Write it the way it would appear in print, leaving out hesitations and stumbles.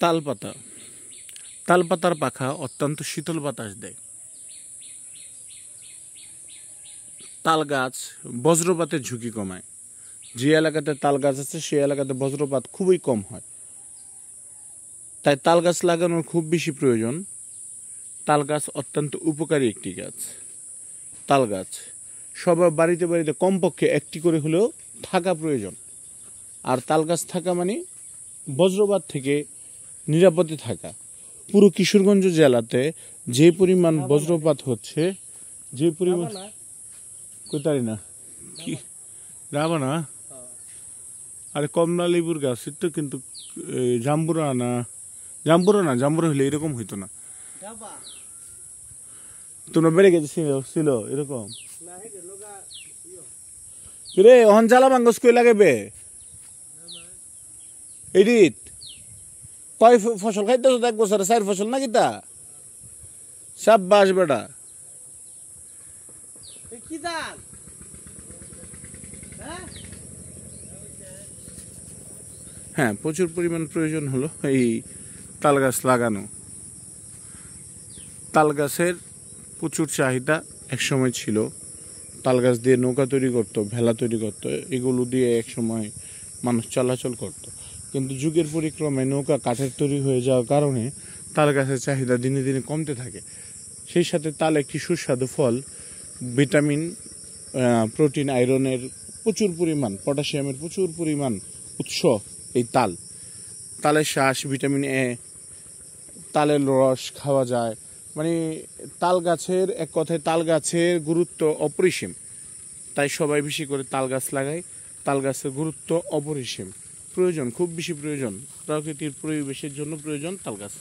তালপাতা। তালপাতার পাখা অত্যন্ত শীতল বাতাস দেয়। তাল গাছ বজ্রপাতের ঝুঁকি কমায়। যে এলাকাতে তাল গাছ আছে সেই এলাকাতে বজ্রপাত খুবই কম হয়, তাই তাল গাছ লাগানোর খুব বেশি প্রয়োজন। তাল গাছ অত্যন্ত উপকারী একটি গাছ। তাল গাছ সবার বাড়িতে বাড়িতে কমপক্ষে একটি করে হলেও থাকা প্রয়োজন। আর তাল গাছ থাকা মানে বজ্রপাত থেকে নিরাপদে থাকা। পুরো কিশোরগঞ্জ জেলাতে যে পরিমাণ বজ্রপাত হচ্ছে, যে পরিমাণ কোথায় না কি যাবা না, আরে কমলা লেবুর গাছ তো, কিন্তু জাম্বুরা না, জাম্বুরা হলে এরকম হইতো না। তোমরা বেড়ে গেছে ছিল এরকম রে। অহন জ্বালা বাঙ্গস কই লাগাইবে এডিট কয় ফসল খাইতেছ? এক বছরে 4 ফসল নাকি তা? সাব্বাস বেটা। হ্যাঁ, প্রচুর পরিমাণ প্রয়োজন হলো এই তাল গাছ লাগানো। তাল গাছের প্রচুর চাহিদা একসময় ছিল। তাল গাছ দিয়ে নৌকা তৈরি করতো, ভেলা তৈরি করতো, এগুলো দিয়ে একসময় মানুষ চলাচল করত। কিন্তু যুগের পরিক্রমায় নৌকা কাঠের তৈরি হয়ে যাওয়ার কারণে তাল গাছের চাহিদা দিনে দিনে কমতে থাকে। সেই সাথে তাল একটি সুস্বাদু ফল। ভিটামিন, প্রোটিন, আয়রনের প্রচুর পরিমাণ, পটাশিয়ামের প্রচুর পরিমাণ উৎস এই তাল। তালের শাঁস, ভিটামিন এ, তালের রস খাওয়া যায়। মানে তাল গাছের, এক কথায় তাল গাছের গুরুত্ব অপরিসীম। তাই সবাই বেশি করে তাল গাছ লাগায়। তাল গাছের গুরুত্ব অপরিসীম, প্রয়োজন খুব বেশি প্রয়োজন, প্রকৃতির পরিবেশের জন্য প্রয়োজন তাল গাছ।